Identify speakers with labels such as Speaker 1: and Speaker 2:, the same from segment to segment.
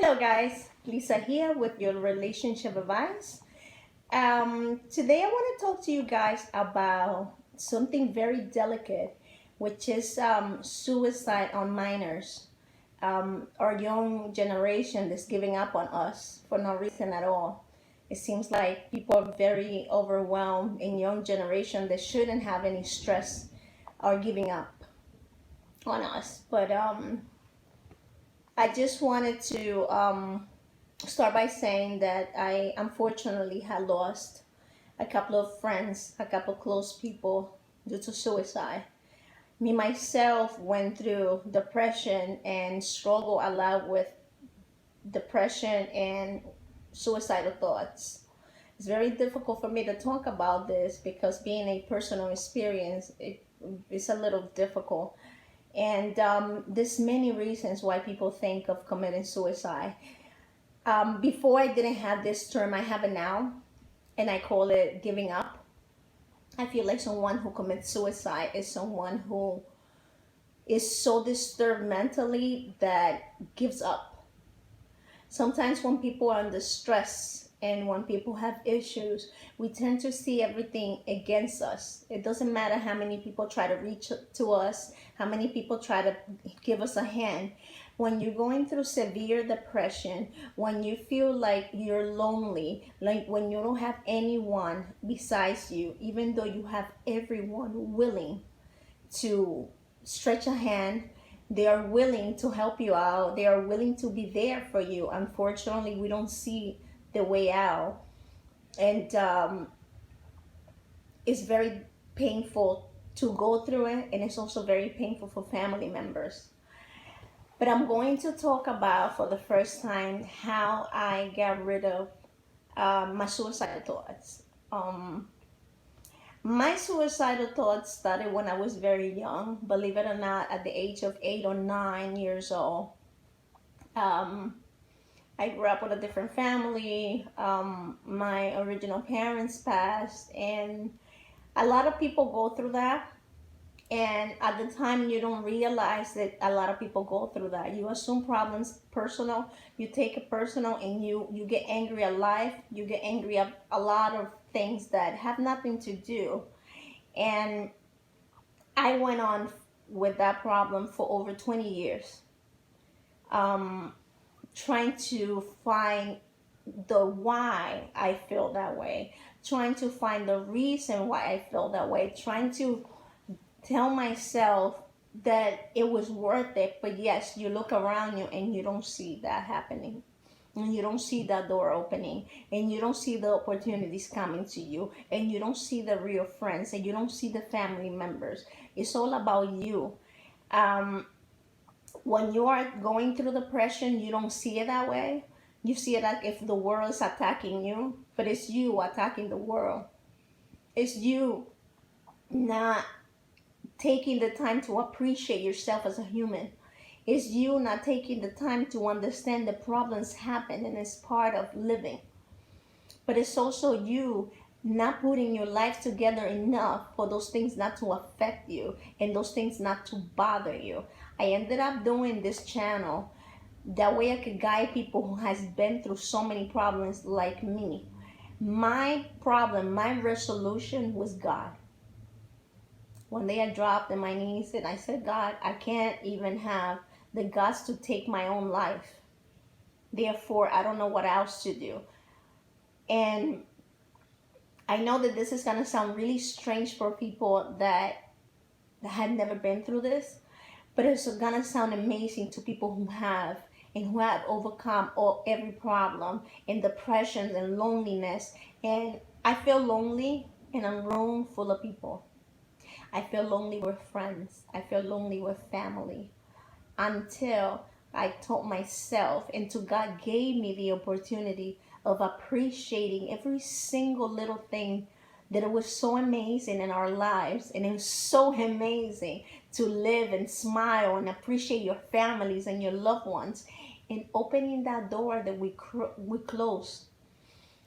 Speaker 1: Hello, guys. Lisa here with your relationship advice. Today, I want to talk to you guys about something very delicate, which is suicide on minors. Our young generation is giving up on us for no reason at all. It seems like people are very overwhelmed in young generation that shouldn't have any stress or giving up on us. But I just wanted to start by saying that I unfortunately had lost a couple of friends, a couple close people due to suicide. Me myself went through depression and struggle a lot with depression and suicidal thoughts. It's very difficult for me to talk about this because being a personal experience, it's a little difficult. And there's many reasons why people think of committing suicide. Before I didn't have this term, I have it now, and I call it giving up. I feel like someone who commits suicide is someone who is so disturbed mentally that gives up. Sometimes when people are under stress and when people have issues, we tend to see everything against us. It doesn't matter how many people try to reach to us, how many people try to give us a hand. When you're going through severe depression, when you feel like you're lonely, like when you don't have anyone besides you, even though you have everyone willing to stretch a hand, they are willing to help you out, they are willing to be there for you. Unfortunately, we don't see the way out, and it's very painful to go through it, and it's also very painful for family members. But I'm going to talk about, for the first time, how I got rid of my suicidal thoughts. My suicidal thoughts started when I was very young, believe it or not, at the age of 8 or 9 years old. Um, I grew up with a different family. My original parents passed, and a lot of people go through that. And at the time, you don't realize that a lot of people go through that. You assume problems personal, you take it personal, and you get angry at life. You get angry at a lot of things that have nothing to do. And I went on with that problem for over 20 years, um, trying to find the why I feel that way, trying to find the reason why I feel that way, trying to tell myself that it was worth it. But yes, you look around you and you don't see that happening. And you don't see that door opening, and you don't see the opportunities coming to you, and you don't see the real friends, and you don't see the family members. It's all about you. Um, when you are going through depression, you don't see it that way. You see it like if the world is attacking you, but it's you attacking the world. It's you not taking the time to appreciate yourself as a human. It's you not taking the time to understand the problems happen and it's part of living. But it's also you not putting your life together enough for those things not to affect you and those things not to bother you. I ended up doing this channel that way I could guide people who has been through so many problems like me. My problem, my resolution was God. One day I dropped on my knees and I said, God, I can't even have the guts to take my own life. Therefore, I don't know what else to do. And I know that this is going to sound really strange for people that had never been through this, but it's going to sound amazing to people who have and who have overcome every problem and depressions and loneliness. And I feel lonely in a room full of people. I feel lonely with friends. I feel lonely with family. Until I told myself, and to God gave me the opportunity of appreciating every single little thing, that it was so amazing in our lives, and it was so amazing to live and smile and appreciate your families and your loved ones, and opening that door that we close.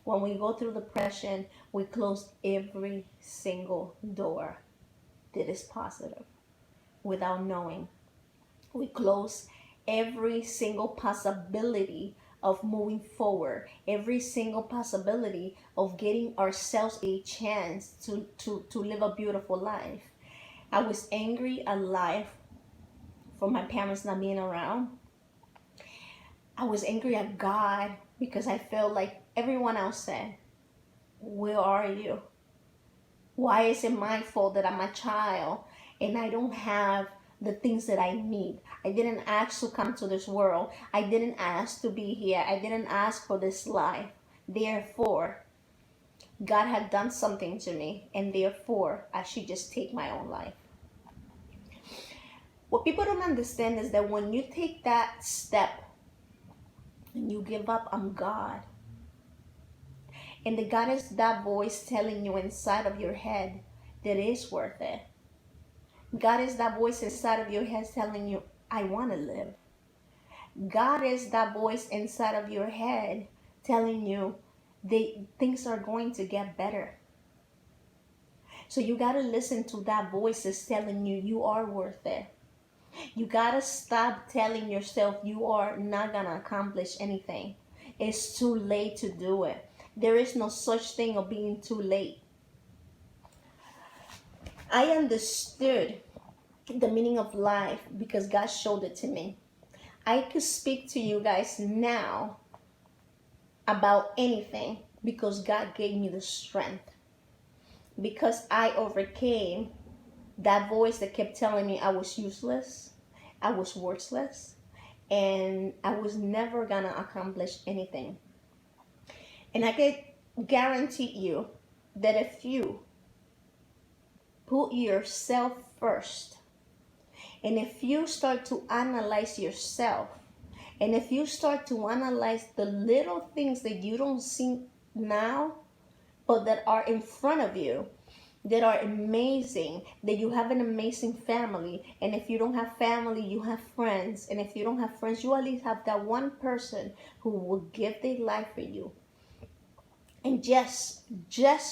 Speaker 1: When we go through depression, we close every single door that is positive without knowing. We close every single possibility of moving forward, every single possibility of getting ourselves a chance to live a beautiful life. I was angry at life for my parents not being around. I was angry at God because I felt like everyone else said, where are you? Why is it my fault that I'm a child and I don't have the things that I need? I didn't ask to come to this world. I didn't ask to be here. I didn't ask for this life. Therefore, God had done something to me, and therefore, I should just take my own life. What people don't understand is that when you take that step and you give up on God, and the God is that voice telling you inside of your head that it is worth it. God is that voice inside of your head telling you, I want to live. God is that voice inside of your head telling you things are going to get better. So you got to listen to that voice that's telling you you are worth it. You got to stop telling yourself you are not going to accomplish anything. It's too late to do it. There is no such thing of being too late. I understood the meaning of life because God showed it to me. I could speak to you guys now about anything because God gave me the strength. Because I overcame that voice that kept telling me I was useless, I was worthless, and I was never gonna accomplish anything. And I can guarantee you that if you put yourself first, and if you start to analyze yourself, and if you start to analyze the little things that you don't see now, but that are in front of you, that are amazing, that you have an amazing family, and if you don't have family, you have friends, and if you don't have friends, you at least have that one person who will give their life for you. And just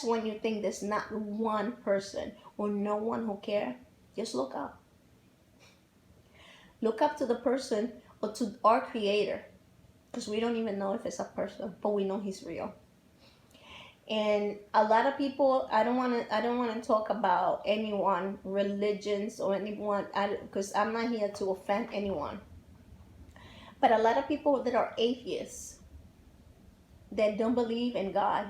Speaker 1: when you think there's not one person or no one who cares, just look up. Look up to the person or to our Creator, because we don't even know if it's a person, but we know He's real. And a lot of people, I don't want to talk about anyone, religions or anyone, because I'm not here to offend anyone. But a lot of people that are atheists, that don't believe in God,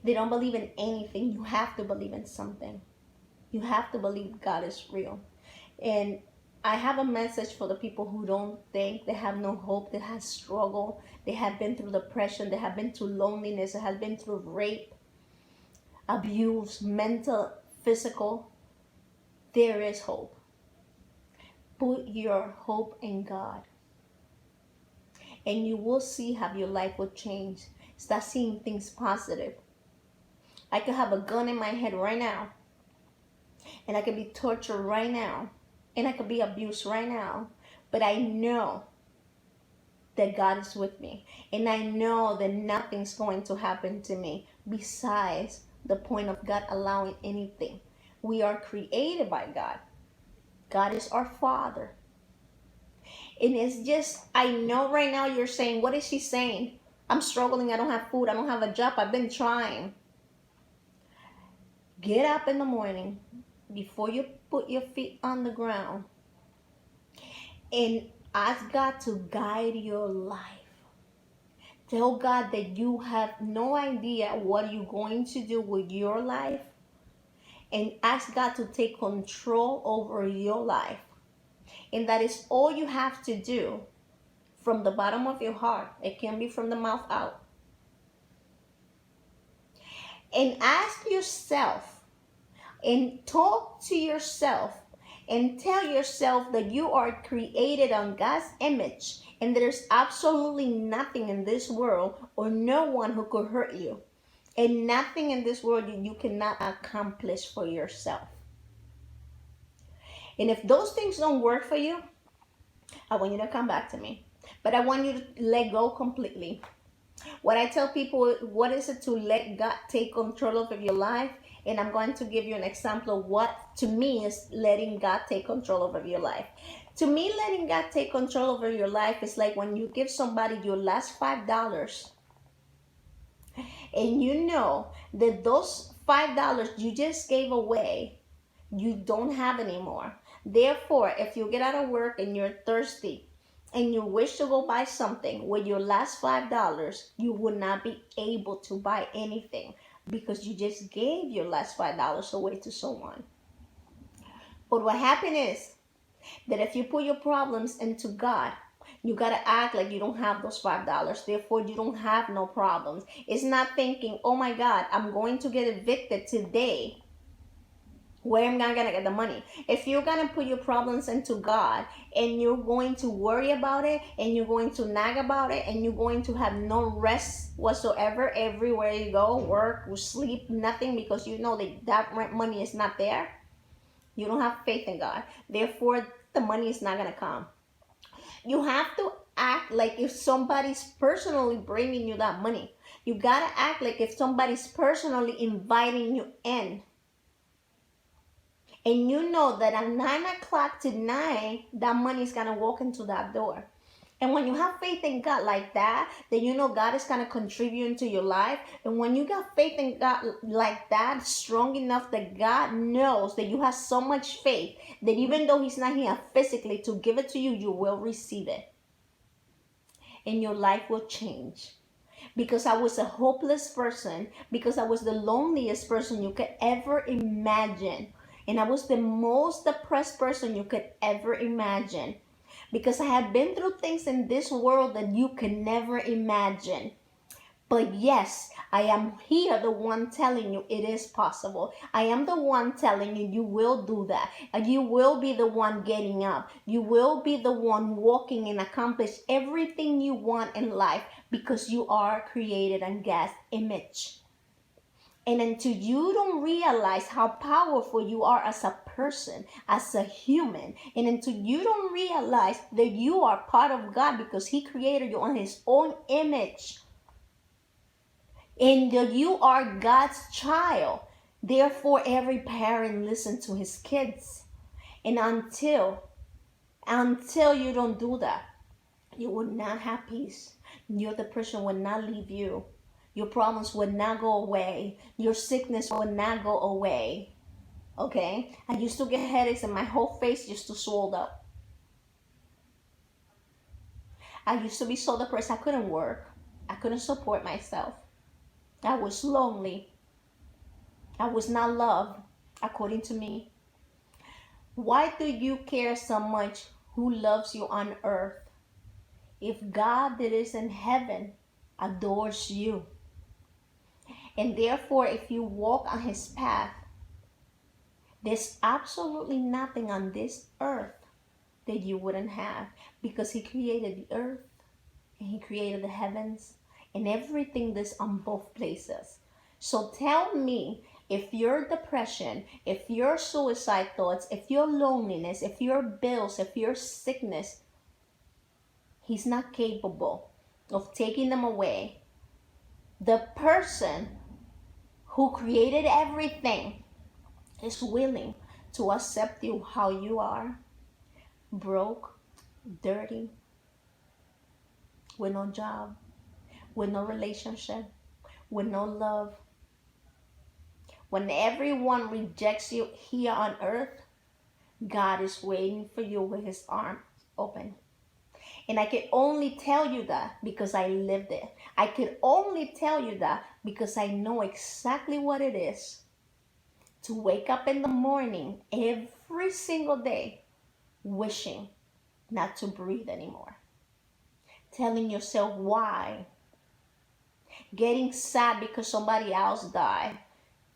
Speaker 1: they don't believe in anything. You have to believe in something. You have to believe God is real. And I have a message for the people who don't think, they have no hope, that have struggled, they have been through depression, they have been through loneliness, they have been through rape, abuse, mental, physical. There is hope. Put your hope in God, and you will see how your life will change. Start seeing things positive. I could have a gun in my head right now, and I could be tortured right now, and I could be abused right now, but I know that God is with me, and I know that nothing's going to happen to me besides the point of God allowing anything. We are created by God. God is our Father. And it's just, I know right now you're saying, what is she saying? I'm struggling, I don't have food, I don't have a job, I've been trying. Get up in the morning before you put your feet on the ground and ask God to guide your life. Tell God that you have no idea what you're going to do with your life, and ask God to take control over your life. And that is all you have to do from the bottom of your heart. It can be from the mouth out. And ask yourself and talk to yourself and tell yourself that you are created on God's image, and there's absolutely nothing in this world or no one who could hurt you, and nothing in this world you cannot accomplish for yourself. And if those things don't work for you, I want you to come back to me, but I want you to let go completely. What I tell people, what is it to let God take control of your life? And I'm going to give you an example of what to me is letting God take control over your life. To me, letting God take control over your life is like when you give somebody your last $5 and you know that those $5 you just gave away, you don't have anymore. Therefore, if you get out of work and you're thirsty and you wish to go buy something with your last $5, you will not be able to buy anything because you just gave your last $5 away to someone. But what happened is that if you put your problems into God, you got to act like you don't have those $5. Therefore, you don't have no problems. It's not thinking, oh my God, I'm going to get evicted today. Where am I going to get the money? If you're going to put your problems into God and you're going to worry about it and you're going to nag about it and you're going to have no rest whatsoever everywhere you go, work, or sleep, nothing, because you know that rent money is not there, you don't have faith in God. Therefore, the money is not going to come. You have to act like if somebody's personally bringing you that money. You got to act like if somebody's personally inviting you in. And you know that at 9 o'clock tonight, that money is going to walk into that door. And when you have faith in God like that, then you know God is going to contribute into your life. And when you got faith in God like that, strong enough that God knows that you have so much faith that even though He's not here physically to give it to you, you will receive it. And your life will change. Because I was a hopeless person, because I was the loneliest person you could ever imagine. And I was the most depressed person you could ever imagine. Because I have been through things in this world that you can never imagine. But yes, I am here, the one telling you it is possible. I am the one telling you you will do that. And you will be the one getting up. You will be the one walking and accomplish everything you want in life because you are created in God's image. And until you don't realize how powerful you are as a person, as a human, and until you don't realize that you are part of God because He created you on His own image, and that you are God's child, therefore every parent listens to his kids. And until you don't do that, you will not have peace. Your depression will not leave you. Your problems will not go away. Your sickness will not go away. Okay? I used to get headaches and my whole face used to swell up. I used to be so depressed I couldn't work. I couldn't support myself. I was lonely. I was not loved, according to me. Why do you care so much who loves you on earth if God that is in heaven adores you? And therefore, if you walk on His path, there's absolutely nothing on this earth that you wouldn't have, because He created the earth and He created the heavens and everything that's on both places. So tell me, if your depression, if your suicide thoughts, if your loneliness, if your bills, if your sickness, He's not capable of taking them away. The person who created everything is willing to accept you how you are, broke, dirty, with no job, with no relationship, with no love. When everyone rejects you here on earth, God is waiting for you with His arms open. And I can only tell you that because I lived it. I can only tell you that because I know exactly what it is to wake up in the morning every single day wishing not to breathe anymore. Telling yourself why. Getting sad because somebody else died.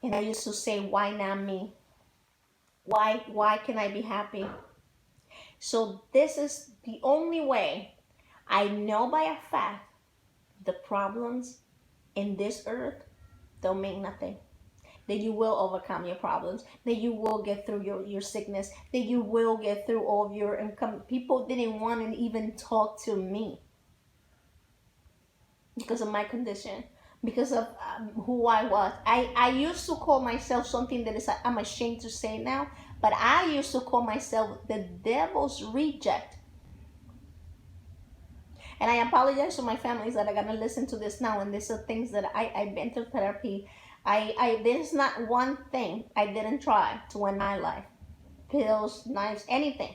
Speaker 1: And I used to say, why not me? Why can I be happy? So this is the only way I know by a fact the problems in this earth don't mean nothing. That you will overcome your problems, that you will get through your sickness, that you will get through all of your income. People didn't want to even talk to me because of my condition, because of who I was. I used to call myself something that is I'm ashamed to say now, But I used to call myself the devil's reject. And I apologize to my families that are gonna listen to this now. And these are things that I've been through therapy. There's not one thing I didn't try to end my life. Pills, knives, anything.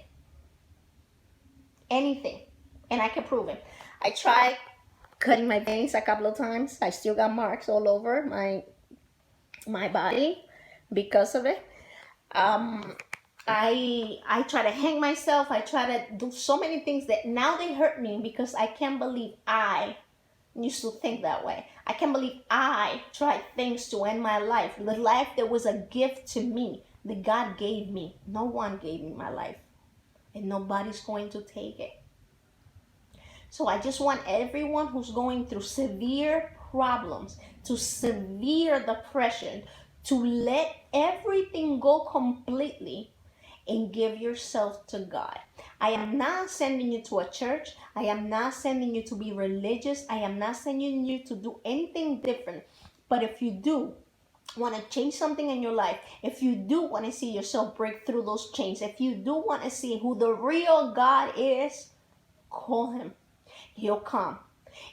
Speaker 1: Anything. And I can prove it. I tried cutting my veins a couple of times. I still got marks all over my body because of it. I try to hang myself. I try to do so many things that now they hurt me because I can't believe I used to think that way. I can't believe I tried things to end my life. The life that was a gift to me, that God gave me. No one gave me my life. And nobody's going to take it. So I just want everyone who's going through severe problems, to severe depression, to let everything go completely and give yourself to God. I am not sending you to a church. I am not sending you to be religious. I am not sending you to do anything different. But if you do want to change something in your life, if you do want to see yourself break through those chains, if you do want to see who the real God is, call him. He'll come.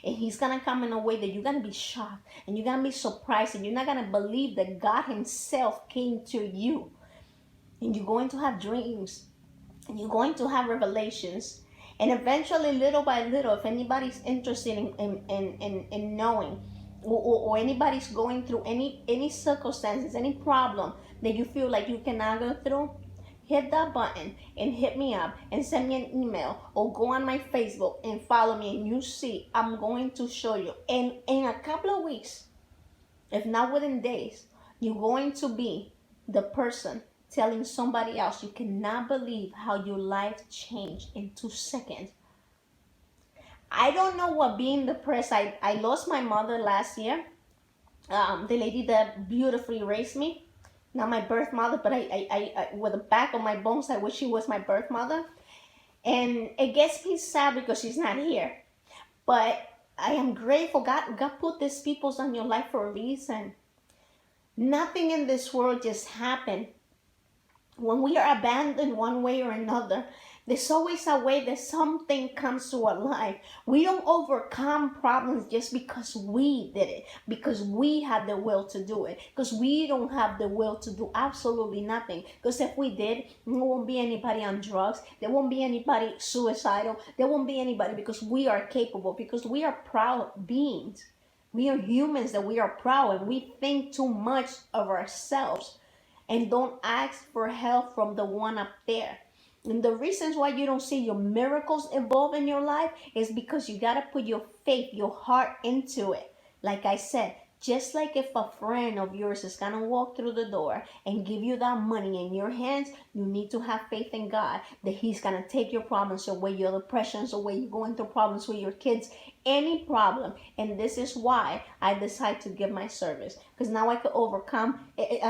Speaker 1: And he's going to come in a way that you're going to be shocked and you're going to be surprised and you're not going to believe that God himself came to you. And you're going to have dreams and you're going to have revelations. And eventually, little by little, if anybody's interested in knowing, or anybody's going through any circumstances, any problem that you feel like you cannot go through, hit that button and hit me up and send me an email or go on my Facebook and follow me, and you see I'm going to show you. And in a couple of weeks, if not within days, you're going to be the person telling somebody else you cannot believe how your life changed in 2 seconds. I don't know what being depressed. I lost my mother last year, the lady that beautifully raised me. Not my birth mother, but I with the back of my bones, I wish she was my birth mother. And it gets me sad because she's not here. But I am grateful. God put these people on your life for a reason. Nothing in this world just happened. When we are abandoned one way or another, there's always a way that something comes to our life. We don't overcome problems just because we did it, because we had the will to do it, because we don't have the will to do absolutely nothing. Because if we did, there won't be anybody on drugs, there won't be anybody suicidal, there won't be anybody, because we are capable, because we are proud beings. We are humans that we are proud, and we think too much of ourselves and don't ask for help from the one up there. And the reasons why you don't see your miracles evolve in your life is because you got to put your faith, your heart into it. Like I said, just like if a friend of yours is going to walk through the door and give you that money in your hands, you need to have faith in God that he's going to take your problems away, your depressions away, you're going through problems with your kids, any problem. And this is why I decide to give my service, because now I can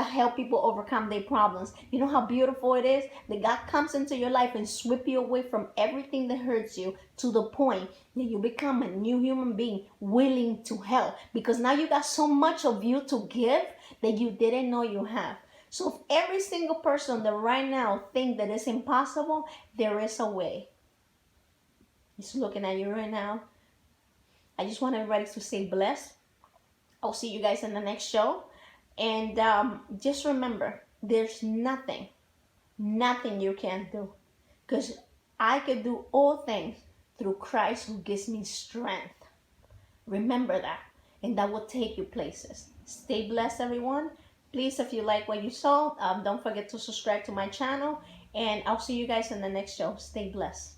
Speaker 1: help people overcome their problems. You know how beautiful it is that God comes into your life and sweep you away from everything that hurts you to the point that you become a new human being willing to help, because now you got so much of you to give that you didn't know you have. So if every single person that right now think that it's impossible, there is a way. He's looking at you right now. I just want everybody to stay blessed. I'll see you guys in the next show. And just remember, there's nothing you can't do. Because I can do all things through Christ who gives me strength. Remember that. And that will take you places. Stay blessed, everyone. Please, if you like what you saw, don't forget to subscribe to my channel. And I'll see you guys in the next show. Stay blessed.